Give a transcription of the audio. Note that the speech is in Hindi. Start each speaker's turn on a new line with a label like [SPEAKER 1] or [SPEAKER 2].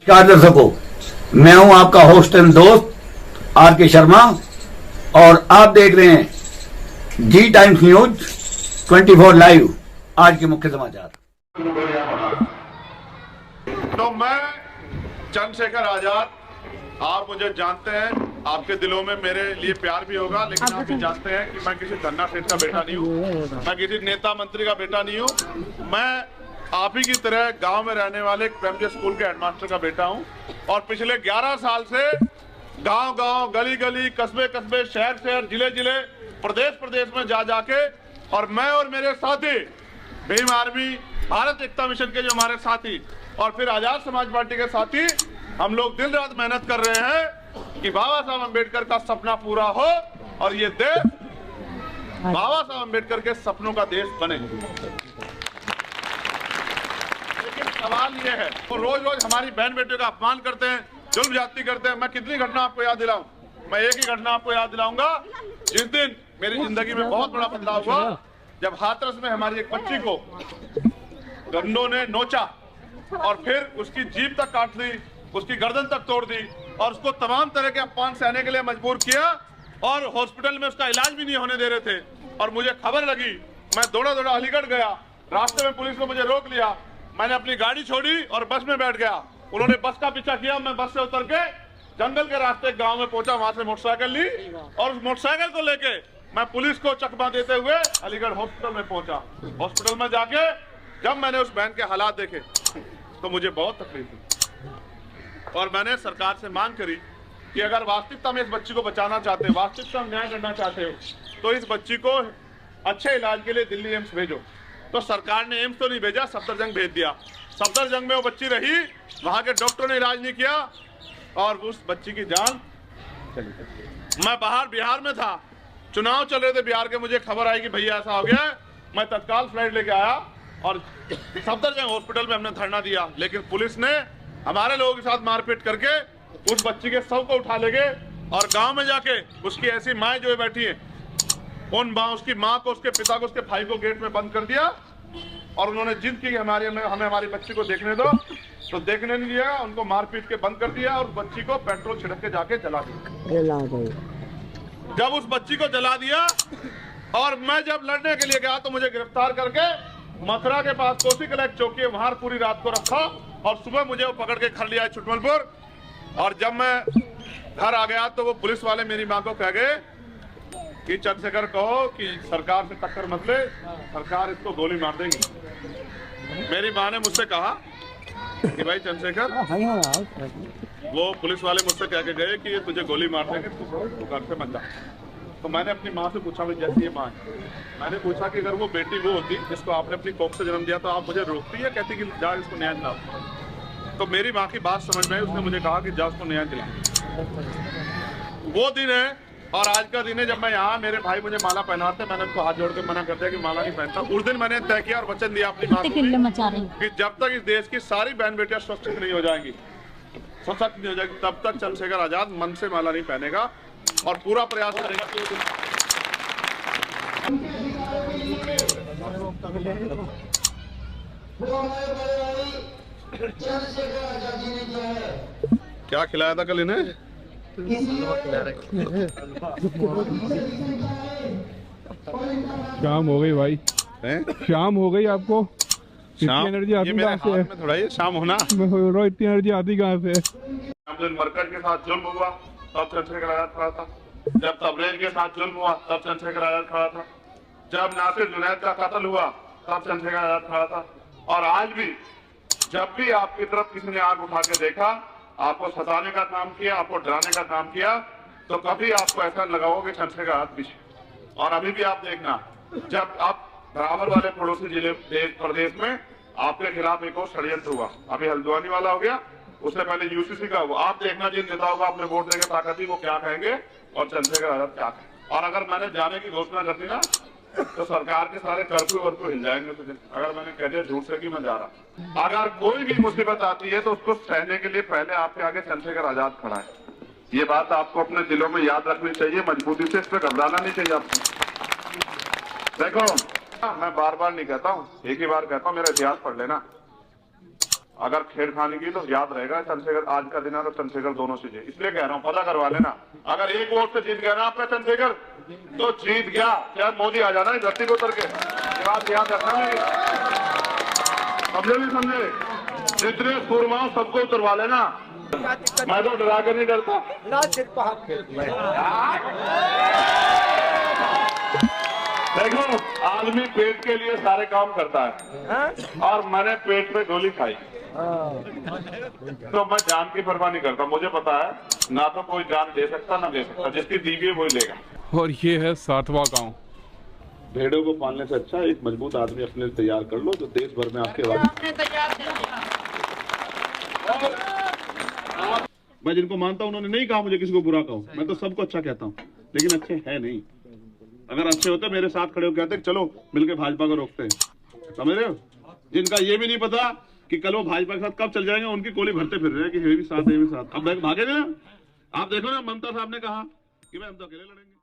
[SPEAKER 1] नमस्कार दर्शकों, मैं हूं आपका होस्ट एंड दोस्त आर के शर्मा और आप देख रहे हैं जी टाइम्स न्यूज 24 लाइव। आज के मुख्य समाचार।
[SPEAKER 2] तो मैं चंद्रशेखर आजाद, आप मुझे जानते हैं, आपके दिलों में मेरे लिए प्यार भी होगा, लेकिन आप भी जानते हैं कि मैं किसी धन्ना सेठ का बेटा नहीं हूँ, मैं किसी नेता मंत्री का बेटा नहीं हूँ। मैं आप ही की तरह गांव में रहने वाले एक प्राइमरी स्कूल के हेडमास्टर का बेटा हूं और पिछले 11 साल से गांव-गांव, गली-गली, कस्बे-कस्बे, शहर-शहर, जिले-जिले, प्रदेश में जा जाके और मैं और मेरे साथी भीम आर्मी, भारत एकता मिशन के जो हमारे साथी और फिर आजाद समाज पार्टी के साथी, हम लोग दिन रात मेहनत कर रहे हैं कि बाबा साहब अम्बेडकर का सपना पूरा हो और ये देश बाबा साहब अम्बेडकर के सपनों का देश बने। सवाल ये है, वो रोज रोज हमारी बहन बेटियों का अपमान करते हैं, जुल्म ज्यादती करते हैं। मैं कितनी घटना आपको याद दिलाऊं? मैं एक ही घटना आपको याद दिलाऊंगा। जिस दिन मेरी जिंदगी में बहुत बड़ा बदलाव हुआ, जब हाथरस में हमारी एक बच्ची को गंडों ने नोचा और फिर उसकी जीभ तक काट दी, उसकी गर्दन तक तोड़ दी और उसको तमाम तरह के अपमान सहने के लिए मजबूर किया और हॉस्पिटल में उसका इलाज भी नहीं होने दे रहे थे। और मुझे खबर लगी, मैं दौड़ा दौड़ा अलीगढ़ गया, रास्ते में पुलिस ने मुझे रोक लिया, मैंने अपनी गाड़ी छोड़ी और बस में बैठ गया। उन्होंने बस का पीछा किया, मैं बस से उतर के जंगल के रास्ते गांव में पहुंचा, वहां से मोटरसाइकिल ली और उस मोटरसाइकिल को लेके मैं पुलिस को चकमा देते हुए अलीगढ़ हॉस्पिटल में पहुंचा। हॉस्पिटल में जाके जब मैंने उस बहन के हालात देखे तो मुझे बहुत तकलीफ हुई और मैंने सरकार से मांग करी कि अगर वास्तविकता में इस बच्ची को बचाना चाहते हो, वास्तविकता में न्याय करना चाहते हो, तो इस बच्ची को अच्छे इलाज के लिए दिल्ली एम्स भेजो। तो सरकार ने एम्स तो नहीं भेजा, सफदरजंग भेज दिया। सफदरजंग में वो बच्ची रही, वहां के डॉक्टर ने इलाज नहीं किया और उस बच्ची की जान चली गई। मैं बाहर बिहार में था, चुनाव चल रहे थे बिहार के, मुझे खबर आई कि भैया ऐसा हो गया है। मैं तत्काल फ्लाइट लेके आया और सफदरजंग हॉस्पिटल में हमने धरना दिया, लेकिन पुलिस ने हमारे लोगों के साथ मारपीट करके उस बच्ची के शव को उठा ले गए और गाँव में जाके उसकी ऐसी माए जो बैठी है, उन उसकी माँ को, उसके पिता को, उसके भाई को गेट में बंद कर दिया और उन्होंने जिद की हमें हमारी बच्ची को देखने दो, तो देखने नहीं दिया, उनको मारपीट के बंद कर दिया और बच्ची को पेट्रोल छिड़क के जाके जला दिया। जब उस बच्ची को जला दिया और मैं जब लड़ने के लिए गया तो मुझे गिरफ्तार करके मथुरा के पास कोसी कलेक्ट चौकी है, वहां पूरी रात को रखा और सुबह मुझे वो पकड़ के खड़ लिया छुटमलपुर। और जब मैं घर आ गया तो वो पुलिस वाले मेरी माँ को कह गए कि चंद्रशेखर कहो कि सरकार से टक्कर मत ले, सरकार इसको गोली मार देगी। मेरी माँ ने मुझसे कहा कि भाई चंद्रशेखर, वो पुलिस वाले मुझसे कह के गए कि ये तुझे गोली मार देंगे, तू घर से मत जा। तो मैंने अपनी माँ से पूछा, जैसी ये माँ है, मैंने पूछा कि अगर वो बेटी वो होती जिसको आपने अपनी कोख से जन्म दिया तो आप मुझे रोकती या कहती कि जा इसको न्याय दिलाओ? तो मेरी माँ की बात समझ में आई, उसने मुझे कहा कि जा उसको न्याय दिलाओ। वो दिन है और आज का दिन है जब मैं यहाँ, मेरे भाई मुझे माला पहनाते, मैंने उनको हाथ जोड़ के मना कर दिया कि माला नहीं पहनता। उस दिन मैंने तय किया और वचन दिया अपनी माँ को कि जब तक इस देश की सारी बहन बेटियां सुरक्षित नहीं हो जाएंगी, सशक्त नहीं हो जाएगी, तब तक चंद्रशेखर आजाद मन से माला नहीं पहनेगा और पूरा प्रयास करेगा कि क्या खिलाया था कल इन्हें?
[SPEAKER 3] शाम हो गई भाई, शाम हो गई आपको।
[SPEAKER 2] शाम
[SPEAKER 3] एनर्जी आती कहाँ से है?
[SPEAKER 2] थोड़ा ये शाम होना,
[SPEAKER 3] इतनी एनर्जी आती कहाँ से?
[SPEAKER 2] मरकज के साथ जुल्म हुआ तब चंद्रशेखर आजाद खड़ा था, जब तबरेज के साथ जुल्म हुआ तब चंद्रशेखर आजाद खड़ा था, जब नासिर जुनैद का कत्ल हुआ तब चंद्रशेखर आजाद खड़ा था। और आज भी जब भी आपकी तरफ किसी ने आग उठा के देखा, आपको सताने का काम किया, आपको डराने का काम किया, तो कभी आपको ऐसा लगा हो कि चंद्रशेखर आजाद पीछे। और अभी भी आप देखना, जब आप बराबर वाले पड़ोसी जिले प्रदेश में आपके खिलाफ एक और षड्यंत्र हुआ, अभी हल्द्वानी वाला हो गया, उससे पहले यूसीसी का हुआ, आप देखना जिन नेताओं को आपने वोट देकर ताकत दी वो क्या कहेंगे और चंद्रशेखर आजाद क्या कहेंगे। और अगर मैंने जाने की घोषणा कर दी ना तो सरकार के सारे कर्फ्यू वर्फ्यू हिल जाएंगे। तो अगर मैंने कह दिया झूठ से कि मैं जा रहा, अगर कोई भी मुसीबत आती है तो उसको सहने के लिए पहले आपके आगे चंद्रशेखर आजाद खड़ा है। ये बात आपको अपने दिलों में याद रखनी चाहिए, मजबूती से, इस पर घबराना नहीं चाहिए आपको। देखो, मैं बार बार नहीं कहता हूँ, एक ही बार कहता हूँ, मेरा इतिहास पढ़ लेना। अगर छेड़खानी की तो याद रहेगा चंद्रशेखर आज का दिन है और चंद्रशेखर दोनों चीजें, इसलिए कह रहा हूँ पता करवा लेना। अगर एक वोट से जीत गया ना आपका चंद्रशेखर तो जीत गया, शायद मोदी आ जाना इस धरती को उतर के। ये बात याद रखना, समझे नहीं समझे? जितने सूरमाओं सबको उतरवा लेना, मैं तो डरा कर नहीं डरता। देखो आदमी पेट के लिए सारे काम करता है और मैंने पेट पे गोली खाई तो मैं जान की परवाह नहीं करता। मुझे पता है ना तो कोई जान दे सकता ना दे सकता, जिसकी दी हुई है वही लेगा।
[SPEAKER 3] और ये है 7वां गांव।
[SPEAKER 2] भेड़ों को पालने से अच्छा एक मजबूत आदमी अपने लिए तैयार कर लो जो देश भर में आपके बाद। मैं जिनको मानता हूं उन्होंने नहीं कहा मुझे किसी को बुरा कहूं, मैं तो सबको अच्छा कहता हूं, लेकिन अच्छे है नहीं। अगर अच्छे होते मेरे साथ खड़े हो कहते चलो मिलके भाजपा को रोकते हैं, समझ रहे हो? जिनका ये भी नहीं पता कि कल वो भाजपा के साथ कब चल जाएंगे, उनकी गोली भरते फिर रहे हैं कि ये भी साथ है, ये भी साथ। अब भागे ना, आप देखो ना ममता साहब ने कहा कि मैं हम तो अकेले लड़ेंगे।